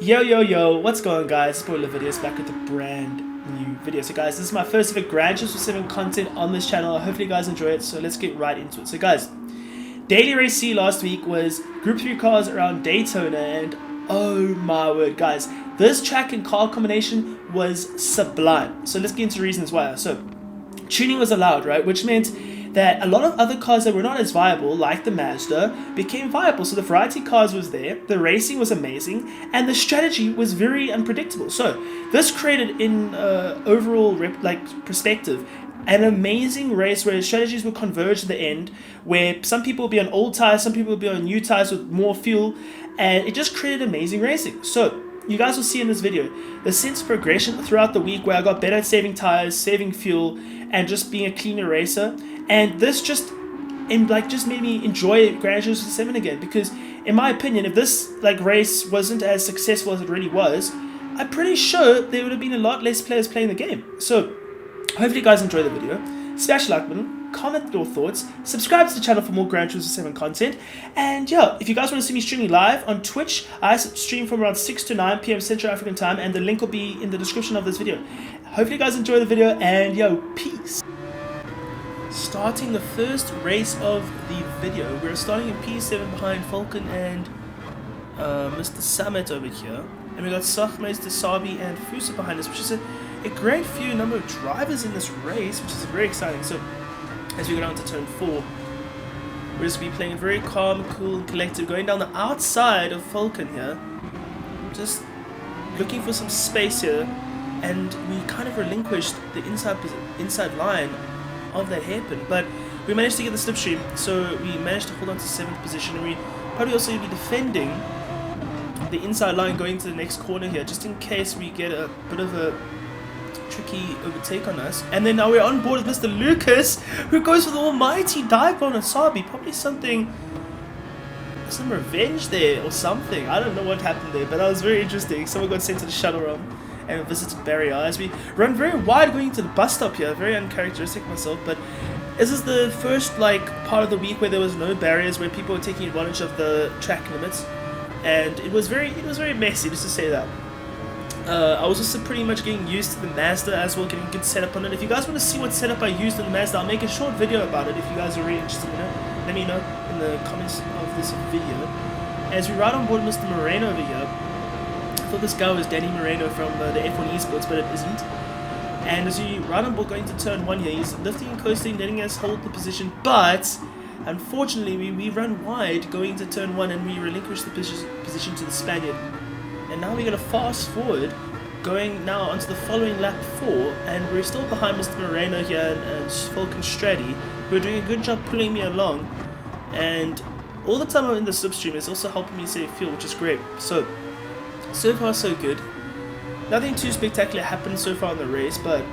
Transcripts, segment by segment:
Yo, what's going on, guys? Spoiler videos back with a brand new video. So guys, this is my first ever Gran Turismo 7 content on this channel. Hopefully you guys enjoy it, so let's get right into it. So guys, Daily Race C last week was Group 3 cars around Daytona, and oh my word, guys, this track and car combination was sublime. So let's get into reasons why. So tuning was allowed, right, which meant that a lot of other cars that were not as viable, like the Mazda, became viable. So the variety cars was there, the racing was amazing, and the strategy was very unpredictable. So this created, in overall perspective, an amazing race where strategies would converge at the end, where some people will be on old tires, some people will be on new tires with more fuel, and it just created amazing racing. So you guys will see in this video the sense of progression throughout the week, where I got better at saving tires, saving fuel, and just being a cleaner racer. And this just made me enjoy Gran Turismo 7 again, because in my opinion, if this race wasn't as successful as it really was, I'm pretty sure there would have been a lot less players playing the game. So hopefully you guys enjoy the video. Smash the like button, comment your thoughts, subscribe to the channel for more Gran Turismo 7 content, and yeah, if you guys want to see me streaming live on Twitch, I stream from around 6 to 9 p.m. Central African time, and the link will be in the description of this video. Hopefully you guys enjoy the video, and yo, peace. Starting the first race of the video, we're starting in P7 behind Falcon and Mr. Summit over here, and we got Sachmez, Desabi, and Fusa behind us, which is a great few number of drivers in this race, which is very exciting. So as we go down to turn 4, we're just going to be playing very calm, cool, and collected, going down the outside of Falcon here, just looking for some space here, and we kind of relinquished the inside line of that hairpin, but we managed to get the slipstream, so we managed to hold on to 7th position, and we probably also be defending the inside line going to the next corner here, just in case we get a bit of a tricky overtake on us. And then now we're on board with Mr. Lucas, who goes for the almighty dive on Asabi, probably some revenge there or something. I don't know what happened there, but that was very interesting. Someone got sent to the shuttle run and visited barrier as we run very wide going into the bus stop here. Very uncharacteristic myself, but this is the first part of the week where there was no barriers, where people were taking advantage of the track limits, and it was very messy, just to say that. I was also pretty much getting used to the Mazda as well, getting good setup on it. If you guys want to see what setup I used in the Mazda, I'll make a short video about it. If you guys are really interested in it, let me know in the comments of this video. As we ride on board Mr. Moreno over here, I thought this guy was Danny Moreno from the F1 Esports, but it isn't. And as we ride on board going to turn 1 here, he's lifting and coasting, letting us hold the position, but unfortunately we run wide going to turn 1, and we relinquish the position to the Spaniard. And now we're going to fast forward, going now onto the following lap 4, and we're still behind Mr. Moreno here and Falcon Straddy, who are doing a good job pulling me along, and all the time I'm in the slipstream is also helping me save fuel, which is great. So far so good. Nothing too spectacular happened so far in the race, but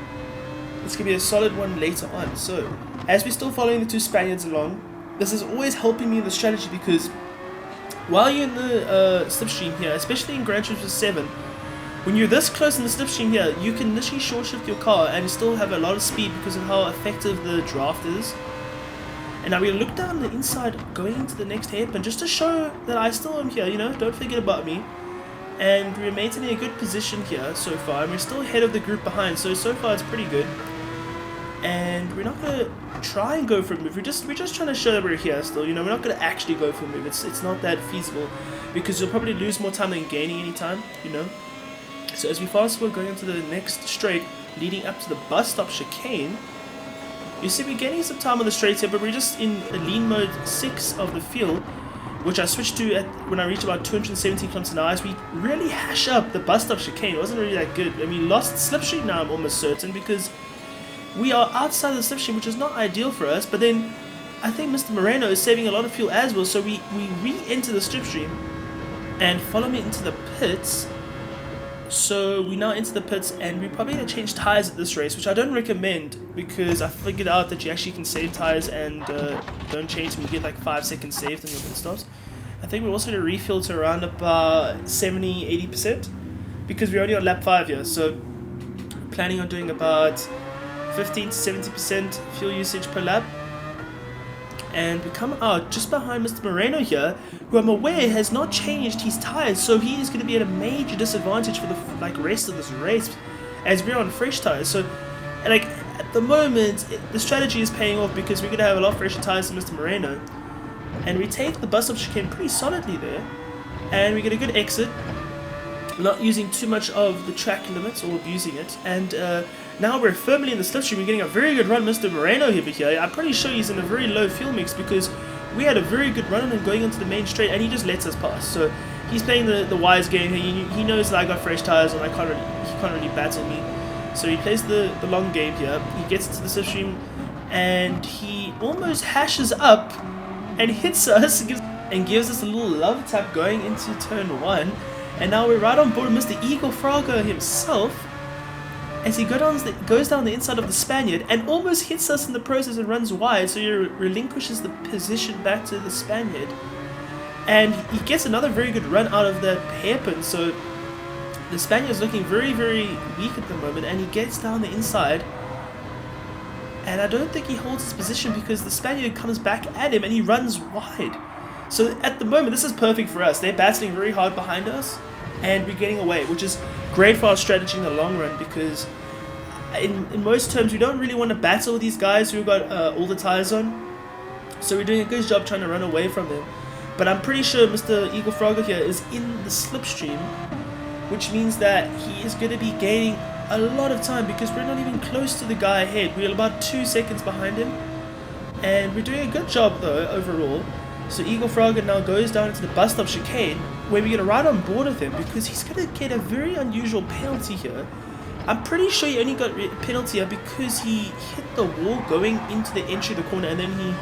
it's going to be a solid one later on. So as we're still following the two Spaniards along, this is always helping me in the strategy, because while you're in the slipstream here, especially in Gran Turismo 7, when you're this close in the slipstream here, you can literally short shift your car and still have a lot of speed because of how effective the draft is. And now we look down the inside going into the next hairpin, just to show that I still am here, don't forget about me. And we're maintaining a good position here so far, and we're still ahead of the group behind, so far it's pretty good. And we're not going to try and go for a move, we're just trying to show that we're here still, we're not going to actually go for a move. It's not that feasible, because you'll probably lose more time than gaining any time, So as we fast forward going into the next straight, leading up to the bus stop chicane, you see we're gaining some time on the straights here, but we're just in a lean mode 6 of the field, which I switched to when I reached about 217 km an hour, as we really hash up the bus stop chicane. It wasn't really that good, and we lost slipstream now, I'm almost certain, because we are outside the slipstream, which is not ideal for us. But then I think Mr. Moreno is saving a lot of fuel as well, so we re-enter the slipstream and follow me into the pits. So we now enter the pits, and we're probably going to change tires at this race, which I don't recommend, because I figured out that you actually can save tires and don't change them. You get 5 seconds saved in your pit stops. I think we're also going to refill to around about 70-80%, because we're only on lap 5 here, so planning on doing about 15 to 70% fuel usage per lap. and we come out just behind Mr. Moreno here, who I'm aware has not changed his tyres, so he is going to be at a major disadvantage for the rest of this race, as we're on fresh tyres. So, like, at the moment, the strategy is paying off because we're going to have a lot fresher tyres than Mr. Moreno, and we take the bus-stop chicane pretty solidly there, and we get a good exit, not using too much of the track limits or abusing it, and now we're firmly in the slipstream. We're getting a very good run, Mr. Moreno over here. I'm pretty sure he's in a very low fuel mix because we had a very good run on him going into the main straight, and he just lets us pass. So he's playing the wise game here. He knows that I got fresh tires and he can't really battle me. So he plays the long game here. He gets into the slipstream and he almost hashes up and hits us and gives us a little love tap going into turn 1. And now we're right on board with Mr. Igor Fraga himself, as he goes down the inside of the Spaniard and almost hits us in the process and runs wide, so he relinquishes the position back to the Spaniard. And he gets another very good run out of that hairpin, so the Spaniard is looking very, very weak at the moment, and he gets down the inside. And I don't think he holds his position because the Spaniard comes back at him and he runs wide. So at the moment, this is perfect for us. They're battling very hard behind us, and we're getting away, which is great for our strategy in the long run because in most terms, we don't really want to battle with these guys who've got all the tires on. So we're doing a good job trying to run away from them. But I'm pretty sure Mr. Igor Fraga here is in the slipstream, which means that he is going to be gaining a lot of time because we're not even close to the guy ahead. We're about 2 seconds behind him, and we're doing a good job though overall. So Igor Fraga now goes down into the bus stop chicane, where we're going to ride on board with him because he's going to get a very unusual penalty here. I'm pretty sure he only got a penalty here because he hit the wall going into the entry of the corner, and then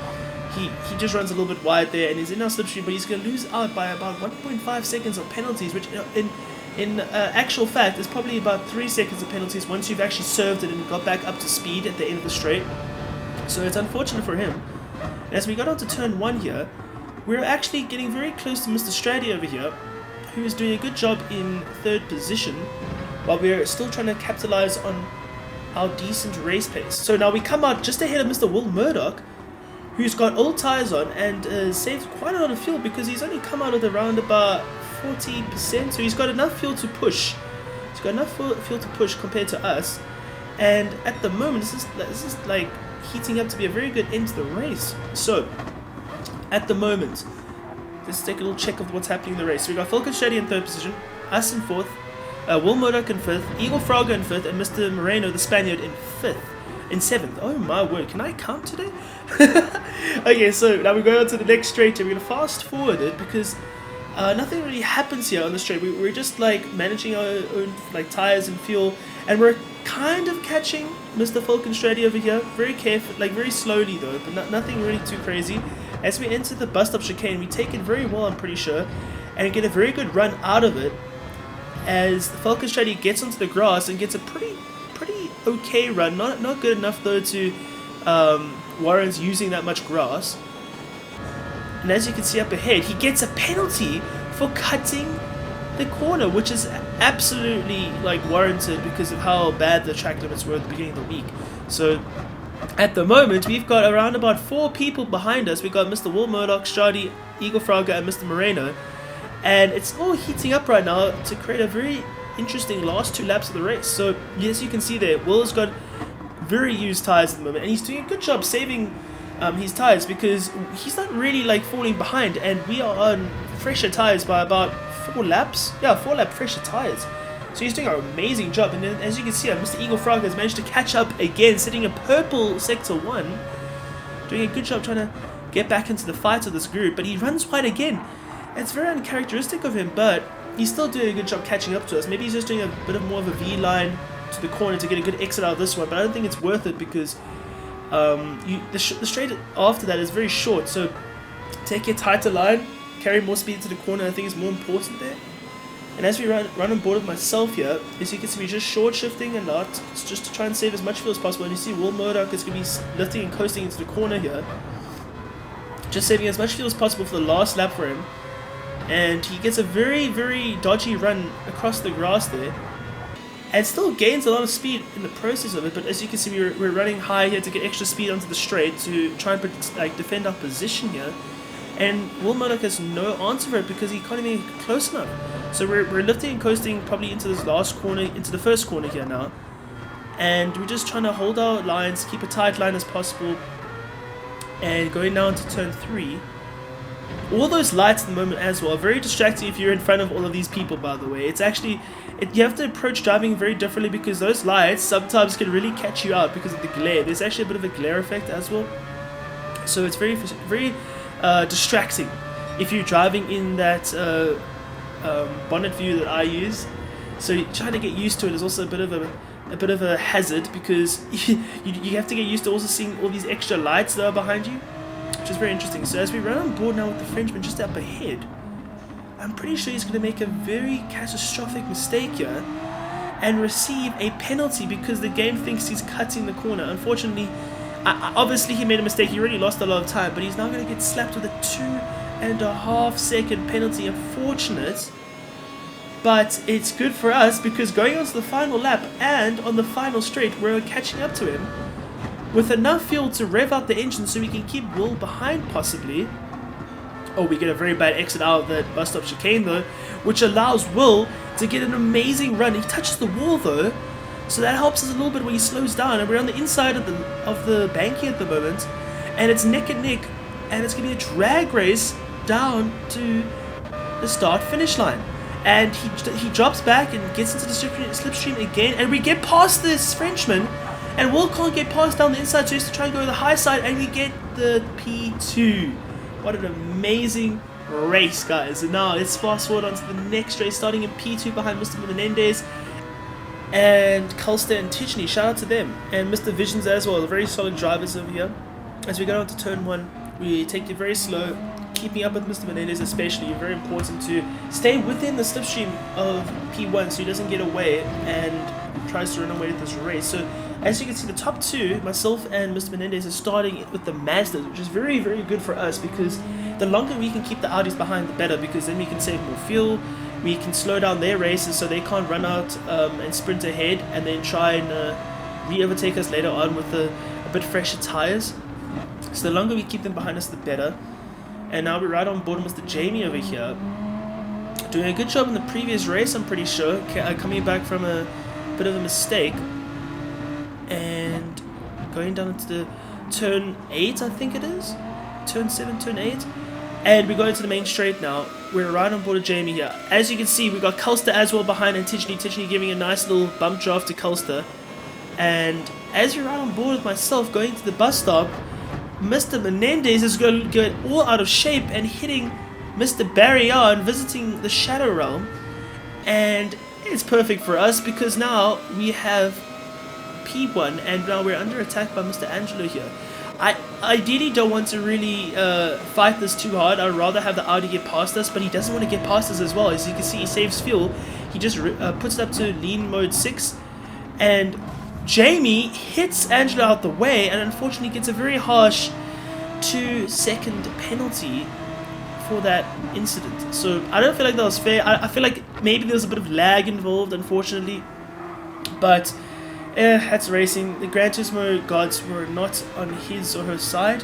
he just runs a little bit wide there and is in our slipstream, but he's going to lose out by about 1.5 seconds of penalties, which in actual fact is probably about 3 seconds of penalties once you've actually served it and got back up to speed at the end of the straight. So it's unfortunate for him. And as we got on to turn 1 here, we're actually getting very close to Mr. Strady over here, who is doing a good job in 3rd position, while we're still trying to capitalize on our decent race pace. So now we come out just ahead of Mr. Will Murdoch, who's got old tires on and saved quite a lot of fuel because he's only come out of around about 40%, so he's got enough fuel to push. He's got enough fuel to push compared to us, and at the moment this is like heating up to be a very good end to the race. So at the moment, let's take a little check of what's happening in the race. So we got Falcon Shady in 3rd position, us in 4th, Will Murdoch in 5th, Igor Fraga in 5th, and Mr. Moreno, the Spaniard, in 5th. In 7th. Oh my word, can I count today? Okay, so now we're going on to the next straight here. We're going to fast forward it because nothing really happens here on the straight. We're just like managing our own like tires and fuel, and we're kind of catching Mr. Falcon Strady over here, very careful, like very slowly though, but nothing really too crazy. As we enter the bus stop chicane, we take it very well, I'm pretty sure, and get a very good run out of it as the Falcon Strady gets onto the grass and gets a pretty okay run, not good enough though to warrant using that much grass. And as you can see up ahead, he gets a penalty for cutting the corner, which is absolutely like warranted because of how bad the track limits were at the beginning of the week. So at the moment, we've got around about 4 people behind us. We've got Mr. Will Murdoch, Strady, Igor Fraga, and Mr. Moreno. And it's all heating up right now to create a very interesting last 2 laps of the race. So yes, you can see there, Will's got very used tires at the moment, and he's doing a good job saving his tires because he's not really like falling behind, and we are on fresher tires by about 4 laps. Yeah, 4 lap fresher tires. So he's doing an amazing job, and then as you can see, Mr. Igor Fraga has managed to catch up again, sitting in purple sector 1, doing a good job trying to get back into the fight of this group, but he runs wide again. It's very uncharacteristic of him, but he's still doing a good job catching up to us. Maybe he's just doing a bit of more of a V-line to the corner to get a good exit out of this one, but I don't think it's worth it because the straight after that is very short, so take your tighter line, carry more speed to the corner. I think is more important there. And as we run on board with myself here, as you can see, we're just short shifting a lot. It's just to try and save as much fuel as possible. And you see Will Murdoch is going to be lifting and coasting into the corner here, just saving as much fuel as possible for the last lap for him. And he gets a very, very dodgy run across the grass there. and still gains a lot of speed in the process of it. But as you can see, we're running high here to get extra speed onto the straight to try and defend our position here. And Will Murdoch has no answer for it because he can't even get close enough. So we're lifting and coasting probably into this last corner, into the first corner here now. And we're just trying to hold our lines, keep a tight line as possible. And going down to turn 3. All those lights at the moment as well are very distracting if you're in front of all of these people, by the way. It's actually, you have to approach driving very differently because those lights sometimes can really catch you out because of the glare. There's actually a bit of a glare effect as well. So it's very distracting if you're driving in that bonnet view that I use. So trying to get used to it is also a bit of a hazard because you have to get used to also seeing all these extra lights that are behind you, which is very interesting. So as we run on board now with the Frenchman just up ahead, I'm pretty sure he's going to make a very catastrophic mistake here and receive a penalty because the game thinks he's cutting the corner. Unfortunately, obviously he made a mistake, he already lost a lot of time, but he's now going to get slapped with a 2.5 second penalty. Unfortunate, but it's good for us because going on to the final lap and on the final straight we're catching up to him with enough fuel to rev out the engine so we can keep Will behind possibly. Oh, we get a very bad exit out of that bus stop chicane though, which allows Will to get an amazing run. He touches the wall though, so that helps us a little bit when he slows down, and we're on the inside of the banking at the moment, and it's neck and neck, and it's going to be a drag race down to the start finish line. And he drops back and gets into the slipstream again, and we get past this Frenchman, and Will can't get past down the inside, so he has to try and go to the high side, and we get the P2. What an amazing race, guys. And now let's fast forward onto the next race, starting in P2 behind Mr. Menendez and Culster and Tidgney. Shout out to them, and Mr. Visions as well. Very solid drivers over here. As we go on to turn 1, we take it very slow, keeping up with Mr. Menendez especially. Very important to stay within the slipstream of P1 so he doesn't get away and tries to run away with this race. So as you can see, the top 2, myself and Mr. Menendez, are starting with the Mazdas, which is very, very good for us because the longer we can keep the Audis behind, the better, because then we can save more fuel, we can slow down their races so they can't run out and sprint ahead and then try and re-overtake us later on with a bit fresher tires. So the longer we keep them behind us, the better. And now we're right on board with Mr. Jamie over here, doing a good job in the previous race, I'm pretty sure, coming back from a bit of a mistake. And going down into the turn 8, I think it is, turn 7, turn 8, and we're going to the main straight now. We're right on board of Jamie here. As you can see, we've got Culster as well behind, and Tidgney giving a nice little bump draft to Culster. And as we're right on board with myself going to the bus stop, Mr. Menendez is going to get all out of shape and hitting Mr. Barrier and visiting the Shadow Realm. And it's perfect for us because now we have P1 and now we're under attack by Mr. Angelo here. I ideally don't want to really fight this too hard. I'd rather have the Audi get past us, but he doesn't want to get past us as well. As you can see, he saves fuel. He just puts it up to lean mode 6, and Jamie hits Angelo out the way and unfortunately gets a very harsh 2-second penalty for that incident. So I don't feel like that was fair. I feel like maybe there was a bit of lag involved, unfortunately, but that's racing. The Gran Turismo gods were not on his or her side,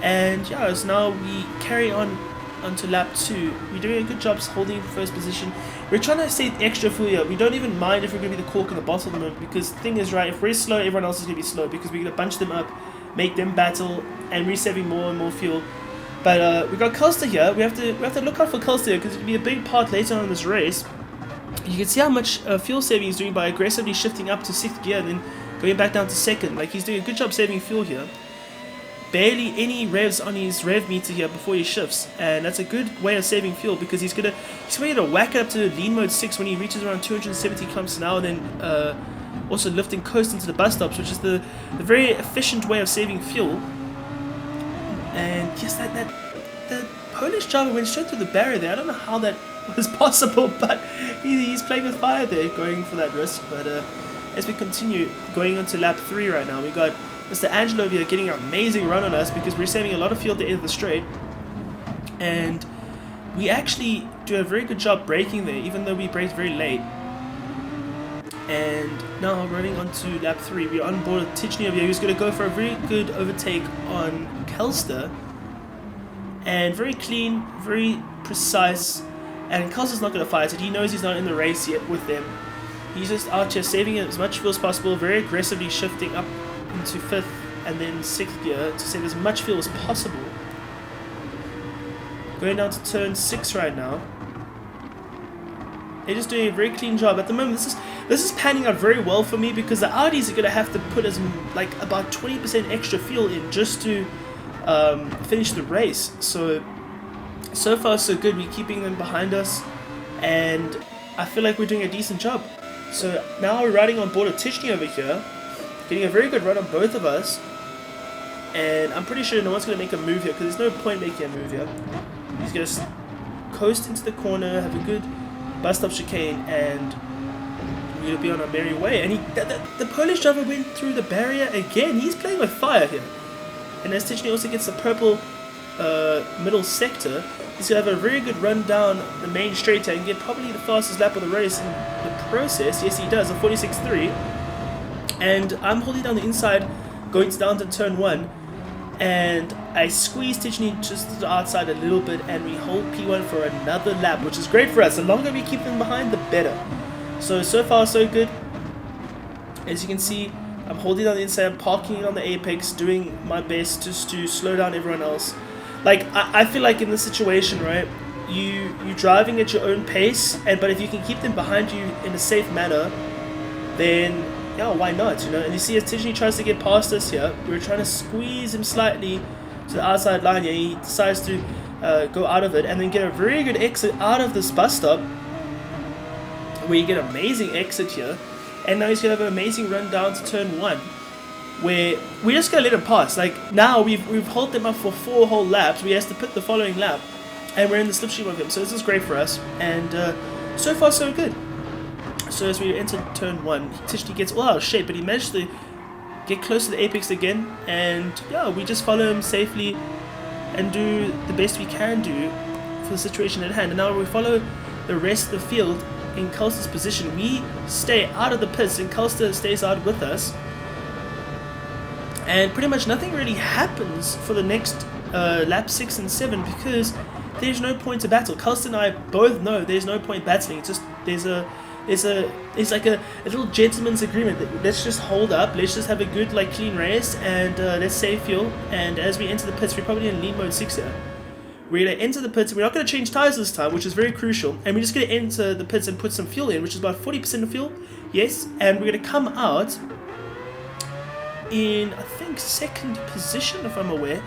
and yeah, so now we carry on onto lap 2. We're doing a good job holding first position. We're trying to save extra fuel here. We don't even mind if we're going to be the cork in the bottle at the moment, because the thing is, right, if we're slow, everyone else is going to be slow, because we're going to bunch them up, make them battle, and we're saving more and more fuel. But we got Culster here. We have to look out for Culster because it'll be a big part later on in this race. You can see how much fuel saving he's doing by aggressively shifting up to 6th gear and then going back down to 2nd. Like, he's doing a good job saving fuel here. Barely any revs on his rev meter here before he shifts, and that's a good way of saving fuel because he's going to whack it up to lean mode 6 when he reaches around 270 kilometers an hour, and then also lifting coast into the bus stops, which is the very efficient way of saving fuel. And yes, the Polish driver went straight through the barrier there. I don't know how that was possible, but he's playing with fire there, going for that risk. But as we continue going on to lap 3 right now, we got Mr. Angelo here getting an amazing run on us because we're saving a lot of fuel at the end of the straight, and we actually do a very good job braking there, even though we braked very late. And now running on to lap 3, we're on board with Tidgney over here, who's going to go for a very good overtake on Kelster. And very clean, very precise. And Kelster's not going to fight it. He knows he's not in the race yet with them. He's just out here saving as much fuel as possible, very aggressively shifting up into 5th and then 6th gear to save as much fuel as possible. Going down to turn 6 right now. They're just doing a very clean job. At the moment, this is panning out very well for me because the Audis are going to have to put like about 20% extra fuel in just to finish the race. So far so good. We're keeping them behind us, and I feel like we're doing a decent job. So now we're riding on board of Tidgney over here, getting a very good run on both of us, and I'm pretty sure no one's going to make a move here because there's no point making a move here. He's going to coast into the corner, have a good bus stop chicane, and we're going to be on our merry way. And the Polish driver went through the barrier again. He's playing with fire here. And as Tidgney also gets the purple middle sector, he's going to have a very good run down the main straight and get probably the fastest lap of the race in the process. Yes, he does, a 46.3. And I'm holding down the inside, going down to turn 1. And I squeeze Tidgney just to the outside a little bit, and we hold P1 for another lap, which is great for us. The longer we keep them behind, the better. So far so good. As you can see, I'm holding on the inside, I'm parking it on the apex, doing my best just to slow down everyone else. Like, I feel like in this situation, right, you're driving at your own pace, but if you can keep them behind you in a safe manner, then yeah, why not, you know? And you see as Tidgney tries to get past us here, we're trying to squeeze him slightly to the outside line here. He decides to go out of it and then get a very good exit out of this bus stop, where you get an amazing exit here. And now he's going to have an amazing run down to turn 1, where we're just going to let him pass. Like, now we've held them up for 4 whole laps. We have to put the following lap, and we're in the slipstream of him. So this is great for us, and so far so good. So as we enter turn 1, Tidgney gets all out of shape, but he managed to get close to the apex again, and yeah, we just follow him safely and do the best we can do for the situation at hand. And now we follow the rest of the field in Kelster's position. We stay out of the pits and Kelster stays out with us, and pretty much nothing really happens for the next lap 6 and 7 because there's no point to battle. Kelster and I both know there's no point battling. It's just it's like a little gentleman's agreement that let's just hold up, let's just have a good like clean race, and let's save fuel. And as we enter the pits, we're probably in lean mode 6 here. We're going to enter the pits, and we're not going to change tires this time, which is very crucial, and we're just going to enter the pits and put some fuel in, which is about 40% of fuel, yes, and we're going to come out in, I think, 2nd position, if I'm aware,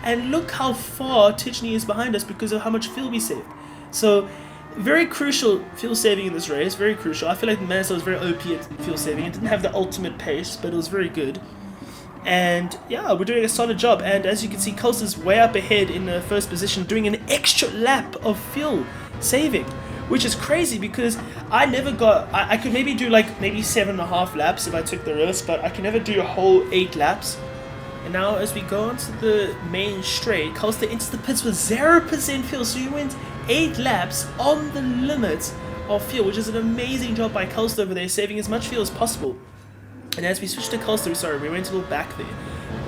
and look how far Tidgney is behind us because of how much fuel we saved. So, very crucial fuel saving in this race, very crucial. I feel like Mazda was very OP at fuel saving. It didn't have the ultimate pace, but it was very good. And yeah, we're doing a solid job. And as you can see, Kelster's way up ahead in the 1st position, doing an extra lap of fuel saving, which is crazy because I never got. I could maybe do like maybe 7.5 laps if I took the risk, but I can never do a whole 8 laps. And now as we go onto the main straight, Kelster enters the pits with 0% fuel, so he went 8 laps on the limit of fuel, which is an amazing job by Kelster over there, saving as much fuel as possible. And as we switch to Kelster, sorry, we went a little back there,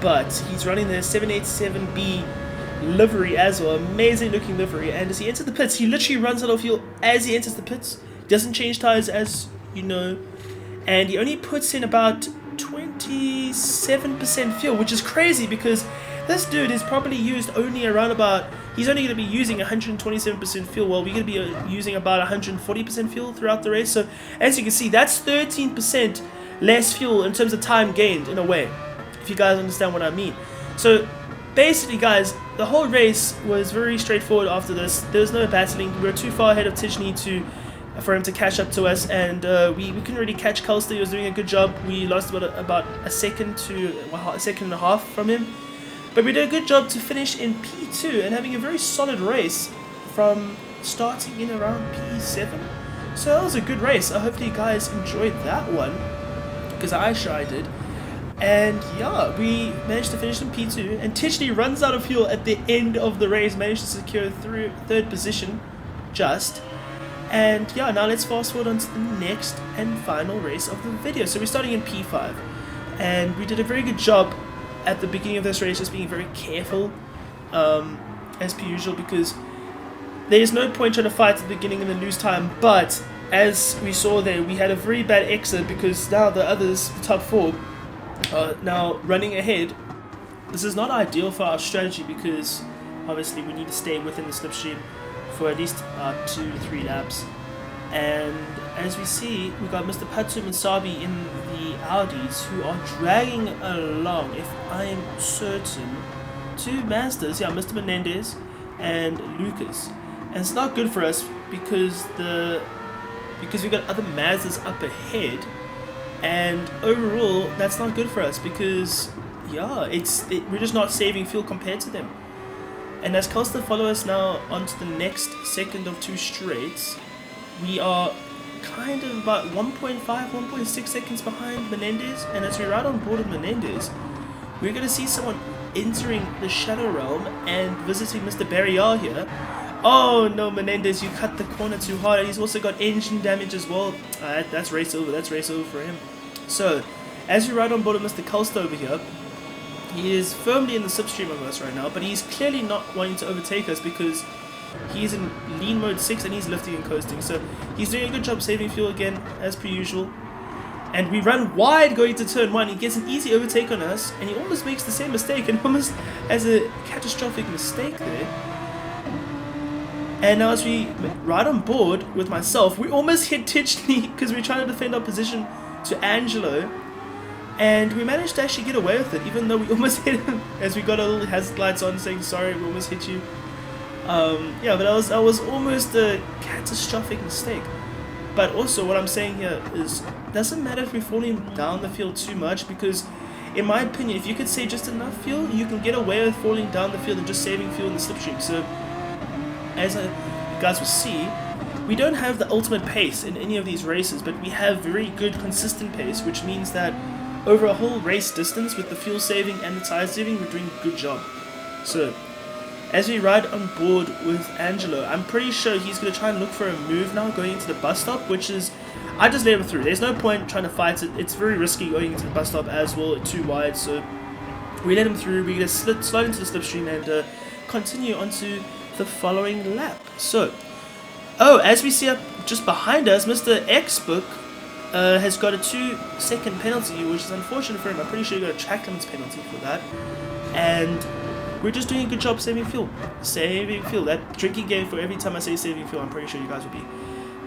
but he's running the 787B livery as well, amazing looking livery. And as he enters the pits, he literally runs out of fuel as he enters the pits, doesn't change tires as you know, and he only puts in about 27% fuel, which is crazy because this dude is probably used only around about, he's only going to be using 127% fuel, while we're going to be using about 140% fuel throughout the race. So as you can see, that's 13% less fuel in terms of time gained in a way, if you guys understand what I mean. So basically guys, the whole race was very straightforward after this. There was no battling. We were too far ahead of Tidgney for him to catch up to us, and we couldn't really catch Kelster. He was doing a good job. We lost about a second to a second and a half from him, but we did a good job to finish in P2 and having a very solid race from starting in around P7. So that was a good race. Hopefully you guys enjoyed that one, because I sure did. And yeah, we managed to finish in P2, and Tidgney runs out of fuel at the end of the race, managed to secure 3rd position just. And yeah, now let's fast forward on to the next and final race of the video. So we're starting in P5, and we did a very good job at the beginning of this race, just being very careful, as per usual, because there's no point trying to fight at the beginning and then lose time. But as we saw there, we had a very bad exit because now the others, the top 4, are now running ahead. This is not ideal for our strategy because obviously we need to stay within the slipstream for at least 2 to 3 laps. And as we see, we got Mr. Patsu and Sabi in the Audis who are dragging along, if I am certain, 2 Mazdas, yeah, Mr. Menendez and Lucas. And it's not good for us because we got other Mazdas up ahead, and overall that's not good for us because yeah, we're just not saving fuel compared to them. And as Costa follow us now onto the next second of 2 straights, we are kind of about 1.5, 1.6 seconds behind Menendez. And as we ride on board with Menendez, we're going to see someone entering the Shadow Realm and visiting Mr. Barrier here. Oh no, Menendez, you cut the corner too hard. He's also got engine damage as well. That's race over. That's race over for him. So, as we ride on board with Mr. Costa over here, he is firmly in the slipstream of us right now, but he's clearly not wanting to overtake us because he's in lean mode 6 and he's lifting and coasting. So he's doing a good job saving fuel again, as per usual. And we run wide going to turn 1. He gets an easy overtake on us, and he almost makes the same mistake and almost has a catastrophic mistake there. And now as we ride on board with myself, we almost hit Tidgney because we're trying to defend our position to Angelo. And we managed to actually get away with it, even though we almost hit him as we got a little hazard lights on saying, sorry, we almost hit you. Yeah, but that was almost a catastrophic mistake. But also what I'm saying here is, doesn't matter if we're falling down the field too much, because in my opinion, if you could save just enough fuel, you can get away with falling down the field and just saving fuel in the slipstream. So, as you guys will see, we don't have the ultimate pace in any of these races, but we have very good consistent pace, which means that over a whole race distance with the fuel saving and the tire saving, we're doing a good job. So, as we ride on board with Angelo, I'm pretty sure he's going to try and look for a move now going into the bus stop, which is, I just let him through. There's no point trying to fight it. It's very risky going into the bus stop as well, too wide, so we let him through. We're going to slide into the slipstream and continue onto the following lap. So, as we see up just behind us, Mr. X-Book has got a 2-second penalty, which is unfortunate for him. I'm pretty sure he got a track limits penalty for that. And we're just doing a good job saving fuel. Saving fuel. That drinking game for every time I say saving fuel, I'm pretty sure you guys will be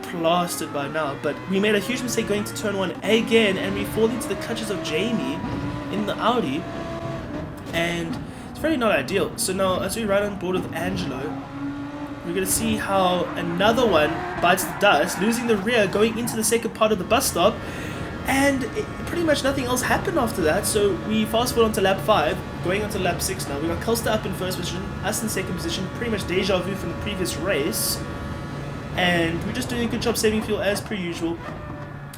plastered by now. But we made a huge mistake going to turn 1 again, and we fall into the clutches of Jamie in the Audi. And it's really not ideal. So now, as we ride on board with Angelo, we're going to see how another one bites the dust, losing the rear, going into the second part of the bus stop, and pretty much nothing else happened after that. So we fast forward onto lap 5, going onto lap 6 now. We got Costa up in first position, us in second position, pretty much deja vu from the previous race, and we're just doing a good job saving fuel as per usual.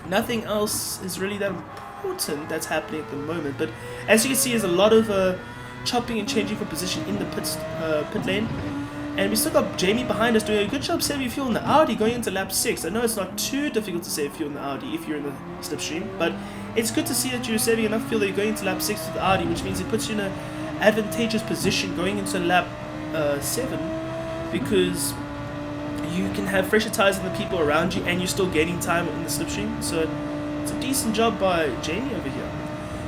Nothing else is really that important that's happening at the moment, but as you can see, there's a lot of chopping and changing for position in the pit lane. And we still got Jamie behind us doing a good job saving fuel in the Audi going into lap 6. I know it's not too difficult to save fuel in the Audi if you're in the slipstream, but it's good to see that you're saving enough fuel that you're going into lap 6 with the Audi, which means it puts you in an advantageous position going into lap 7, because you can have fresher tires than the people around you and you're still gaining time in the slipstream. So it's a decent job by Jamie over here.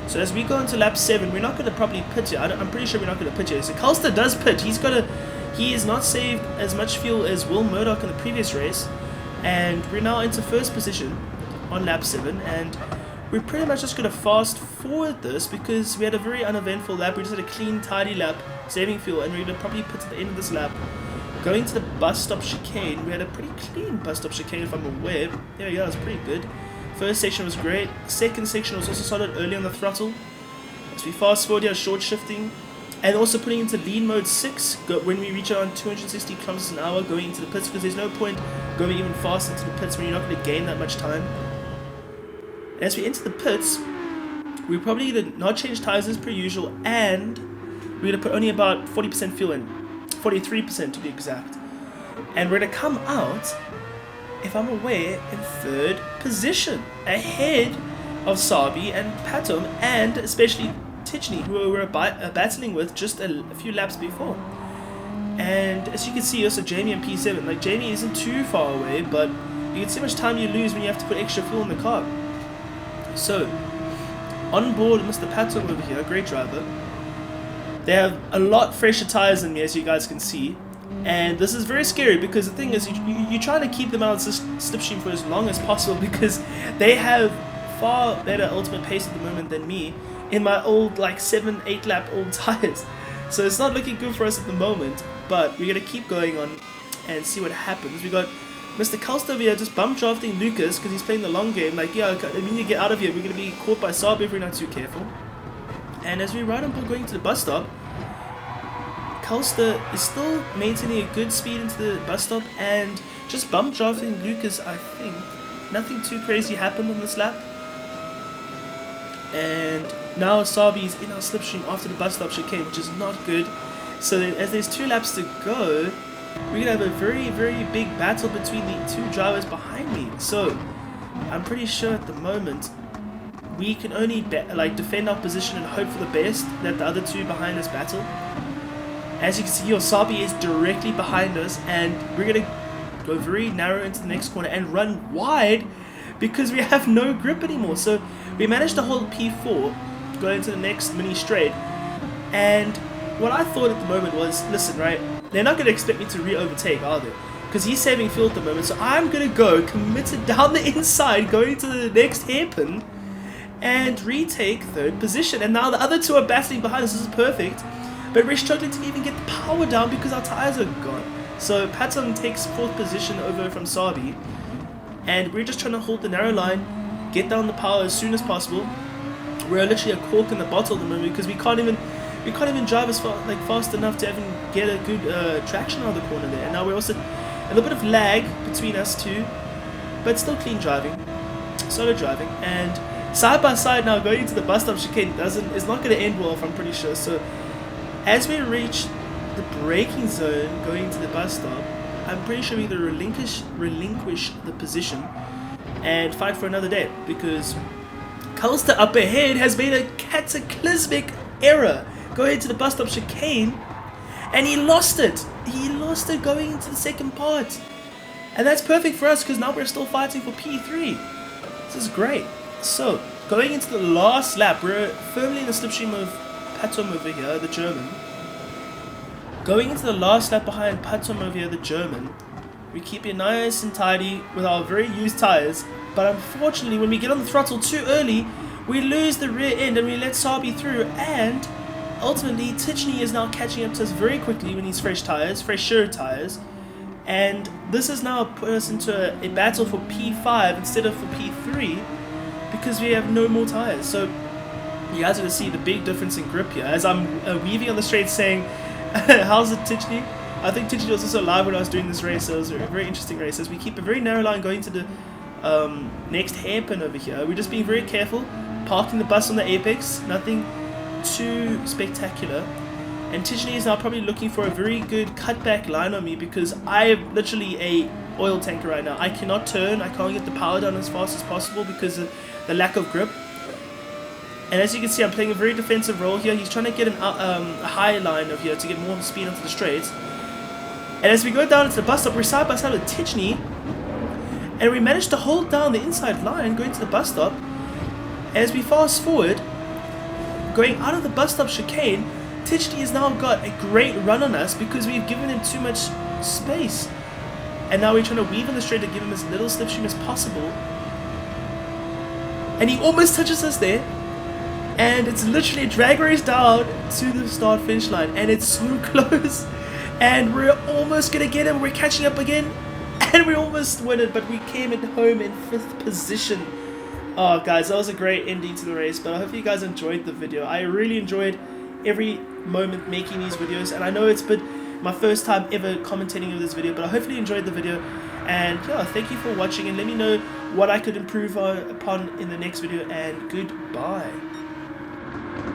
So as we go into lap 7, we're not going to probably pit here. I'm pretty sure we're not going to pit here. So Costa does pit. He has not saved as much fuel as Will Murdoch in the previous race, and we're now into first position on lap 7, and we're pretty much just going to fast forward this because we had a very uneventful lap. We just had a clean, tidy lap, saving fuel, and we're going to probably pit at the end of this lap. Going to the bus stop chicane, we had a pretty clean bus stop chicane if I'm aware. There we go, it was pretty good. First section was great. Second section was also solid early on the throttle. As we fast forward here, short shifting. And also putting into lean mode 6 when we reach around 260 kilometers an hour going into the pits, because there's no point going even fast into the pits when you're not going to gain that much time. As we enter the pits, we're probably going to not change tires as per usual, and we're going to put only about 40% fuel in, 43% to be exact. And we're going to come out if I'm aware, in 3rd position, ahead of Sabi and Patum, and especially Tidgney, who we were battling with just a few laps before. And as you can see, also Jamie and P7, like Jamie isn't too far away, but you can see how much time you lose when you have to put extra fuel in the car. So, on board Mr. Patum over here, great driver. They have a lot fresher tires than me, as you guys can see. And this is very scary because the thing is, you're trying to keep them out of the slipstream for as long as possible because they have far better ultimate pace at the moment than me in my old, like 7-8 lap old tires. So it's not looking good for us at the moment, but we're going to keep going on and see what happens. We got Mr. Kalster over here just bump drafting Lucas because he's playing the long game. Like, yeah, I mean, you get out of here. We're going to be caught by Saab if we're not too careful. And as we ride on board going to the bus stop, Kalster is still maintaining a good speed into the bus stop and just bump drafting Lucas, I think. Nothing too crazy happened on this lap. And now Sabi is in our slipstream after the bus stop chicane, which is not good. So as there's 2 laps to go, we're going to have a very, very big battle between the 2 drivers behind me. So I'm pretty sure at the moment we can only defend our position and hope for the best that the other 2 behind us battle. As you can see here, Sabi is directly behind us, and we're going to go very narrow into the next corner and run wide because we have no grip anymore. So we managed to hold P4 going into the next mini straight, and what I thought at the moment was, listen, right, they're not going to expect me to re-overtake, are they? Because he's saving fuel at the moment, so I'm going to go committed down the inside, going to the next hairpin, and retake 3rd position. And now the other 2 are battling behind us. This is perfect. But we're struggling to even get the power down because our tires are gone. So Patton takes 4th position over from Sabi, and we're just trying to hold the narrow line, get down the power as soon as possible. We're literally a cork in the bottle at the moment because we can't even drive as fast enough to even get a good traction out of the corner there. And now we're also a little bit of lag between us 2, but still clean driving, solid driving, and side by side now going into the bus stop chicane is not going to end well, if I'm pretty sure. So as we reach the braking zone going to the bus stop, I'm pretty sure we either relinquish the position and fight for another day, because Kalster up ahead has made a cataclysmic error going to the bus stop chicane, and he lost it. He lost it going into the second part. And that's perfect for us because now we're still fighting for P3. This is great. So, going into the last lap, we're firmly in the slipstream of Patum over here, the German. Going into the last lap behind Patum over here, the German, we keep it nice and tidy with our very used tires, but unfortunately when we get on the throttle too early, we lose the rear end and we let Sabi through, and ultimately Tidgney is now catching up to us very quickly when he's fresher tires, and this has now put us into a battle for P5 instead of for P3 because we have no more tires. So you guys are going to see the big difference in grip here as I'm weaving on the straight saying, how's it Tidgney? I think Tidgney was also live when I was doing this race, so it was a very interesting race as we keep a very narrow line going to the next hairpin over here. We're just being very careful, parking the bus on the apex, nothing too spectacular. And Tidgney is now probably looking for a very good cutback line on me because I'm literally a oil tanker right now. I cannot turn, I can't get the power down as fast as possible because of the lack of grip. And as you can see, I'm playing a very defensive role here. He's trying to get a high line over here to get more speed onto the straights. And as we go down into the bus stop, we're side by side with Tidgney, and we managed to hold down the inside line going to the bus stop. As we fast forward, going out of the bus stop chicane, Tidgney has now got a great run on us because we've given him too much space. And now we're trying to weave in the straight to give him as little slipstream as possible. And he almost touches us there. And it's literally a drag race down to the start finish line, and it's so close, and we're almost gonna get him. We're catching up again, and we almost win it, but we came in home in 5th position. Oh guys, that was a great ending to the race, but I hope you guys enjoyed the video. I really enjoyed every moment making these videos, and I know it's been my first time ever commentating on this video, but I hopefully you enjoyed the video. And yeah, thank you for watching, and let me know what I could improve upon in the next video, and goodbye.